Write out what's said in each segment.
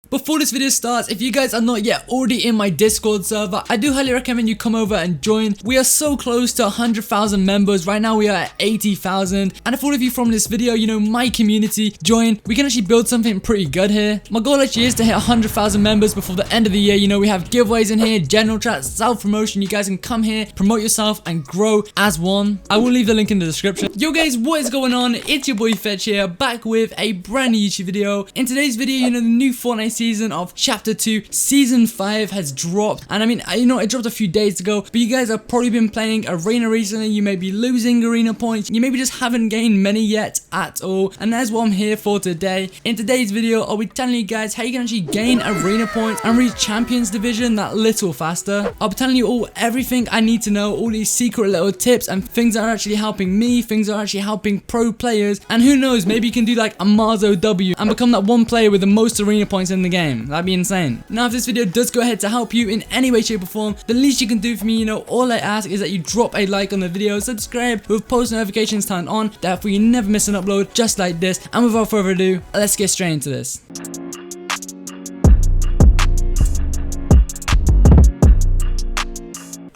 Before this video starts, if you guys are not yet already in my Discord server, I do highly recommend you come over and join. We are so close to 100,000 members. Right now we are at 80,000. And if all of you from this video, you know, my community, join, we can actually build something pretty good here. My goal actually is to hit 100,000 members before the end of the year. You know, we have giveaways in here, general chat, self-promotion. You guys can come here, promote yourself, and grow as one. I will leave the link in the description. Yo guys, what is going on? It's your boy Fxtch here, back with a brand new YouTube video. In today's video, you know, the new Fortnite season of Chapter 2 Season 5 has dropped, and I mean, you know, it dropped a few days ago, but you guys have probably been playing Arena recently. You may be losing Arena points, you maybe just haven't gained many yet at all, and that's what I'm here for today. In today's video, I'll be telling you guys how you can actually gain Arena points and reach Champions Division that little faster. I'll be telling you all everything I need to know, all these secret little tips and things that are actually helping me, things that are actually helping pro players, and who knows, maybe you can do like a Marzo W and become that one player with the most Arena points in the game. That'd be insane. Now, if this video does go ahead to help you in any way, shape, or form, the least you can do for me, you know, all I ask is that you drop a like on the video, subscribe with post notifications turned on, therefore you never miss an upload just like this. And without further ado, let's get straight into this.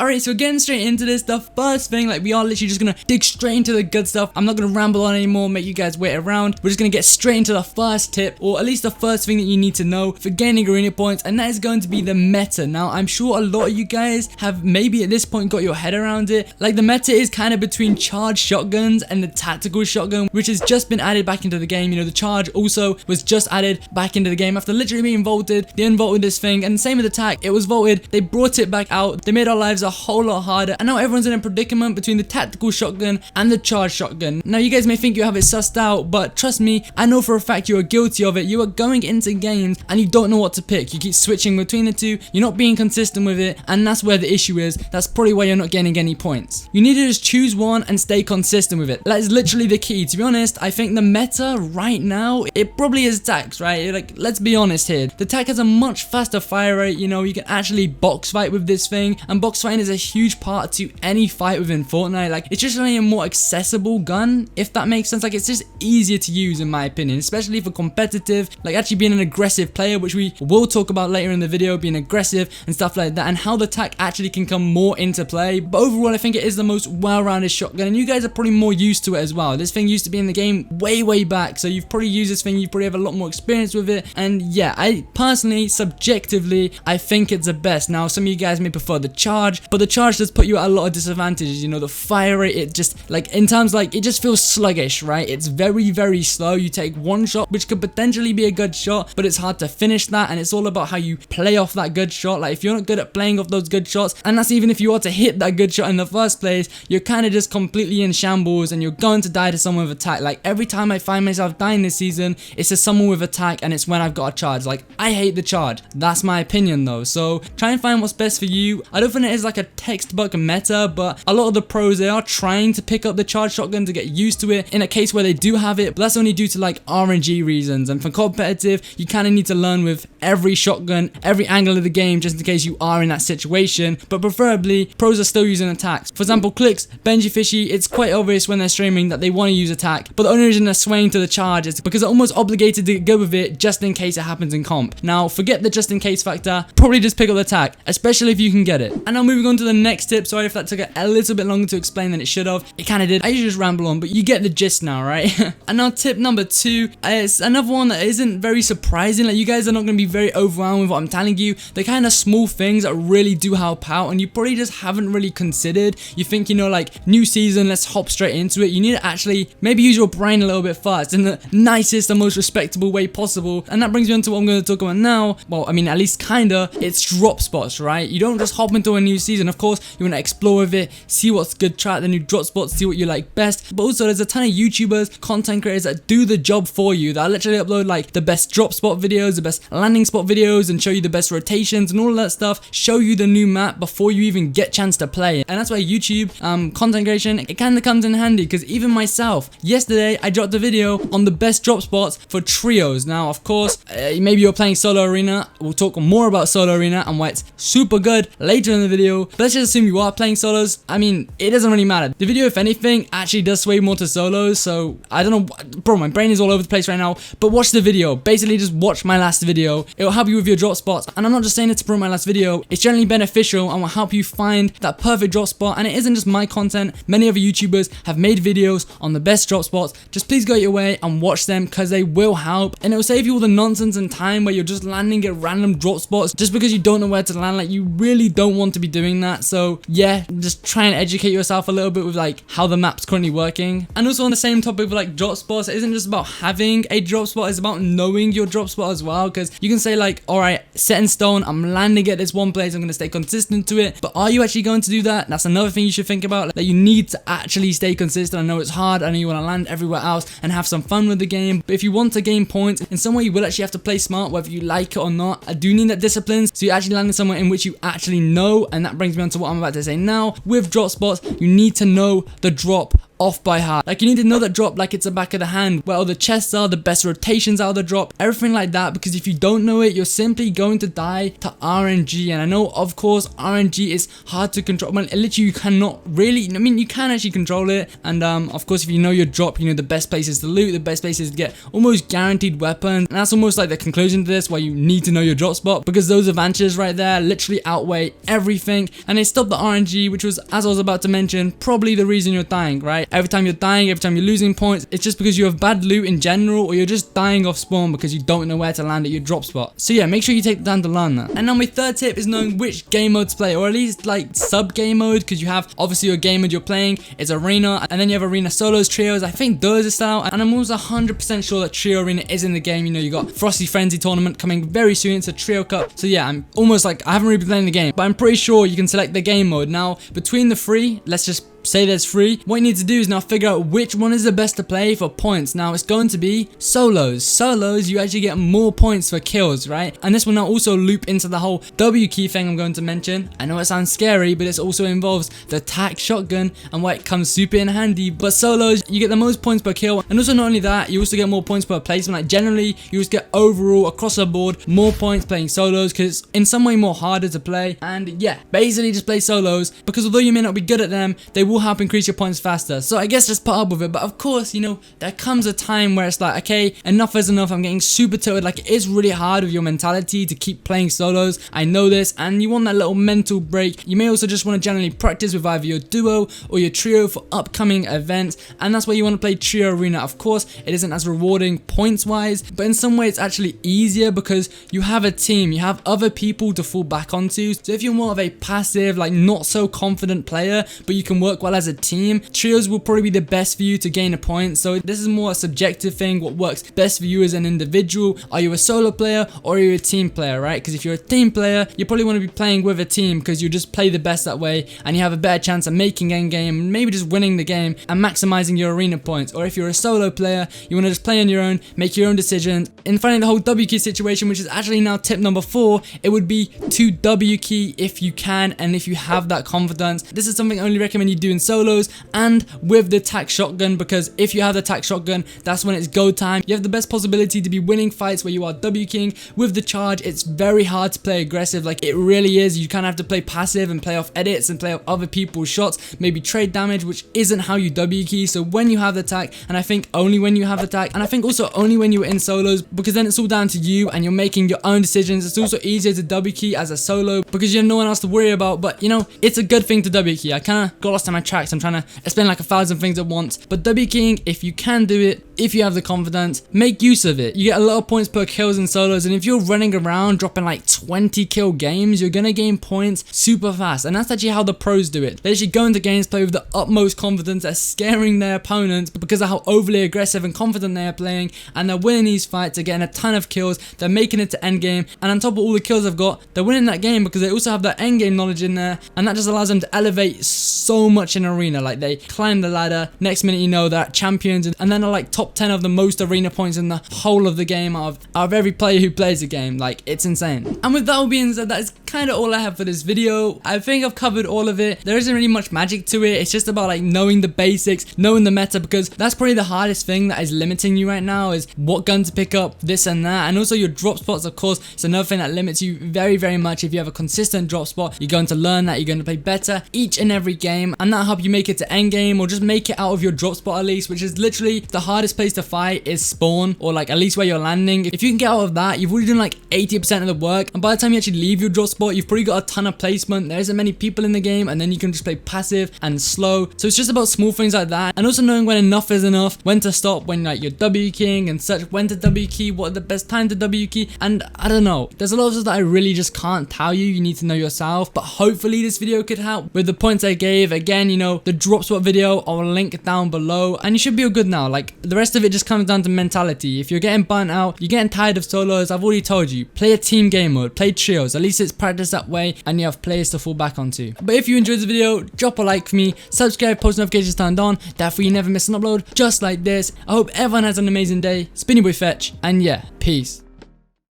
Alright, so getting straight into this, the first thing, like, we are literally just gonna dig straight into the good stuff. I'm not gonna ramble on anymore, make you guys wait around. We're just gonna get straight into the first tip, or at least the first thing that you need to know for gaining Arena points, and that is going to be the meta. Now, I'm sure a lot of you guys have maybe at this point got your head around it. Like, the meta is kind of between charged shotguns and the tactical shotgun, which has just been added back into the game. You know, the charge also was just added back into the game after literally being vaulted. They unvaulted this thing, and same with the tac. It was vaulted, they brought it back out, they made our lives a whole lot harder, and now everyone's in a predicament between the tactical shotgun and the charged shotgun. Now, you guys may think you have it sussed out, but trust me, I know for a fact you are guilty of it. You are going into games and you don't know what to pick. You keep switching between the two, you're not being consistent with it, and that's where the issue is. That's probably why you're not getting any points. You need to just choose one and stay consistent with it. That is literally the key. To be honest, I think the meta right now, it probably is tacs, right? Like, let's be honest here. The tac has a much faster fire rate. You know, you can actually box fight with this thing, and box fighting is a huge part to any fight within Fortnite. Like, it's just really a more accessible gun, if that makes sense. Like, it's just easier to use in my opinion, especially for competitive, like actually being an aggressive player, which we will talk about later in the video, being aggressive and stuff like that, and how the tac actually can come more into play. But overall, I think it is the most well-rounded shotgun, and you guys are probably more used to it as well. This thing used to be in the game way back, so you've probably used this thing, you probably have a lot more experience with it, and yeah, I personally, subjectively, I think it's the best. Now, some of you guys may prefer the charge, but the charge does put you at a lot of disadvantages. You know, the fire rate, it just, like, in terms, like, it just feels sluggish, right? It's very slow. You take one shot, which could potentially be a good shot, but it's hard to finish that, and it's all about how you play off that good shot. Like, if you're not good at playing off those good shots, and that's even if you are to hit that good shot in the first place, you're kind of just completely in shambles, and you're going to die to someone with attack. Like, every time I find myself dying this season, it's to someone with attack, and it's when I've got a charge. Like, I hate the charge. That's my opinion though, so try and find what's best for you. I don't think it is like a textbook meta, but a lot of the pros, they are trying to pick up the charged shotgun to get used to it in a case where they do have it, but that's only due to like RNG reasons. And for competitive, you kind of need to learn with every shotgun, every angle of the game, just in case you are in that situation. But preferably, pros are still using attacks. For example, Clicks, Benji Fishy, it's quite obvious when they're streaming that they want to use attack, but the only reason they're swaying to the charge is because they're almost obligated to go with it just in case it happens in comp. Now, forget the just in case factor, probably just pick up the attack, especially if you can get it. And now moving on to the next tip. Sorry if that took a little bit longer to explain than it should have. It kind of did. I usually just ramble on, but you get the gist now, right? And now tip number 2 is another one that isn't very surprising. Like, you guys are not going to be very overwhelmed with what I'm telling you. They're kind of small things that really do help out, and you probably just haven't really considered. You think, you know, like, new season, let's hop straight into it. You need to actually maybe use your brain a little bit first in the nicest and most respectable way possible. And that brings me on to what I'm going to talk about now. Well, I mean, at least kinda, it's drop spots, right? You don't just hop into a new season. Of course, you want to explore with it, see what's good, try out the new drop spots, see what you like best. But also, there's a ton of YouTubers, content creators that do the job for you, that literally upload like the best drop spot videos, the best landing spot videos, and show you the best rotations and all of that stuff, show you the new map before you even get chance to play it. And that's why YouTube content creation, it kind of comes in handy, because even myself, yesterday I dropped a video on the best drop spots for trios. Now, of course, maybe you're playing solo arena. We'll talk more about solo arena and why it's super good later in the video, video. But let's just assume you are playing solos. I mean, it doesn't really matter. The video, if anything, actually does sway more to solos. So I don't know, bro, my brain is all over the place right now. But watch the video. Basically, just watch my last video. It will help you with your drop spots. And I'm not just saying it to promote my last video. It's generally beneficial and will help you find that perfect drop spot. And it isn't just my content. Many other YouTubers have made videos on the best drop spots. Just please go your way and watch them because they will help. And it will save you all the nonsense and time where you're just landing at random drop spots just because you don't know where to land. Like, you really don't want to be doing that. So yeah, just try and educate yourself a little bit with like how the map's currently working. And also on the same topic of like drop spots, it isn't just about having a drop spot, it's about knowing your drop spot as well. Because you can say like, alright, set in stone, I'm landing at this one place, I'm going to stay consistent to it. But are you actually going to do that? That's another thing you should think about. Like, you need to actually stay consistent. I know it's hard, I know you want to land everywhere else and have some fun with the game. But if you want to gain points, in some way you will actually have to play smart, whether you like it or not. I do need that discipline, so you're actually landing somewhere in which you actually know. And that brings me on to what I'm about to say now. With drop spots, you need to know the drop off by heart. Like, you need to know that drop like it's the back of the hand, where all the chests are, the best rotations out of the drop, everything like that. Because if you don't know it, you're simply going to die to RNG. And I know, of course, RNG is hard to control. Well, literally you cannot really, I mean, you can actually control it. And of course, if you know your drop, you know the best places to loot, the best places to get almost guaranteed weapons. And that's almost like the conclusion to this, why you need to know your drop spot, because those advantages right there literally outweigh everything. And they stop the RNG, which was, as I was about to mention, probably the reason you're dying, right? Every time you're dying, every time you're losing points, it's just because you have bad loot in general, or you're just dying off spawn because you don't know where to land at your drop spot. So yeah, make sure you take the time to learn that. And now my third tip is knowing which game mode to play, or at least like sub game mode, because you have obviously your game mode you're playing, it's arena, and then you have arena solos, trios. I think those are style, and I'm almost 100% sure that trio arena is in the game. You know, you got Frosty Frenzy tournament coming very soon, it's a trio cup. So yeah, I'm almost like, I haven't really been playing the game, but I'm pretty sure you can select the game mode. Now between the three, let's just say there's three. What you need to do is now figure out which one is the best to play for points. Now it's going to be solos. Solos, you actually get more points for kills, right? And this will now also loop into the whole W key thing I'm going to mention. I know it sounds scary, but it also involves the tac shotgun and why it comes super in handy. But solos, you get the most points per kill, and also not only that, you also get more points per placement. Like, generally, you just get overall across the board more points playing solos because it's in some way more harder to play. And yeah, basically just play solos, because although you may not be good at them, they will help increase your points faster. So I guess just put up with it. But of course, you know, there comes a time where it's like, okay, enough is enough. I'm getting super tilted. Like, it is really hard with your mentality to keep playing solos. I know this, and you want that little mental break. You may also just want to generally practice with either your duo or your trio for upcoming events, and that's where you want to play trio arena. Of course, it isn't as rewarding points wise, but in some way it's actually easier because you have a team, you have other people to fall back onto. So if you're more of a passive, like not so confident player, but you can work well as a team, trios will probably be the best for you to gain a point. So this is more a subjective thing, what works best for you as an individual. Are you a solo player or are you a team player, right? Because if you're a team player, you probably want to be playing with a team because you just play the best that way and you have a better chance of making endgame, maybe just winning the game and maximizing your arena points. Or if you're a solo player, you want to just play on your own, make your own decisions. In finding the whole W key situation, which is actually now tip number 4, it would be to W key if you can and if you have that confidence. This is something I only recommend you do in solos and with the tac shotgun, because if you have the tac shotgun, that's when it's go time. You have the best possibility to be winning fights where you are W king. With the charge, it's very hard to play aggressive, like it really is. You kind of have to play passive and play off edits and play off other people's shots, maybe trade damage, which isn't how you W key. So when you have the tac, and I think only when you have the tac, and I think also only when you're in solos, because then it's all down to you and you're making your own decisions. It's also easier to W key as a solo because you have no one else to worry about. But you know, it's a good thing to W key. I kind of got lost in my tracks. I'm trying to explain like 1,000 things at once, but W keying, if you can do it, if you have the confidence, make use of it. You get a lot of points per kills in solos, and if you're running around dropping like 20 kill games, you're gonna gain points super fast. And that's actually how the pros do it. They actually go into games, play with the utmost confidence, they're scaring their opponents because of how overly aggressive and confident they are playing, and they're winning these fights, they're getting a ton of kills, they're making it to endgame, and on top of all the kills they've got, they're winning that game because they also have that endgame knowledge in there, and that just allows them to elevate so much much in arena. Like they climb the ladder, next minute you know they're champions, and then they're like top 10 of the most arena points in the whole of the game out of every player who plays the game. Like, it's insane. And with that all being said, that is kind of all I have for this video. I think I've covered all of it. There isn't really much magic to it. It's just about like knowing the basics, knowing the meta, because that's probably the hardest thing that is limiting you right now, is what gun to pick up, this and that. And also your drop spots, of course, it's another thing that limits you very, very much. If you have a consistent drop spot, you're going to learn that, you're going to play better each and every game, and that'll help you make it to end game, or just make it out of your drop spot at least, which is literally the hardest place to fight is spawn, or like at least where you're landing. If you can get out of that, you've already done like 80% of the work, and by the time you actually leave your drop spot, you've probably got a ton of placement, there isn't many people in the game, and then you can just play passive and slow. So it's just about small things like that, and also knowing when enough is enough, when to stop, when like you're W keying and such, when to W key, what the best time to W key. And I don't know, there's a lot of stuff that I really just can't tell you. You need to know yourself, but hopefully this video could help with the points I gave. Again, you know, the drop spot video I'll link down below, and you should be all good now. Like, the rest of it just comes down to mentality. If you're getting burnt out, you're getting tired of solos, I've already told you, play a team game mode, play trios, at least it's practice that way, and you have players to fall back onto. But if you enjoyed the video, drop a like for me, subscribe, post notifications turned on, that way you never miss an upload just like this. I hope everyone has an amazing day. It's been your boy Fxtch, and yeah, peace.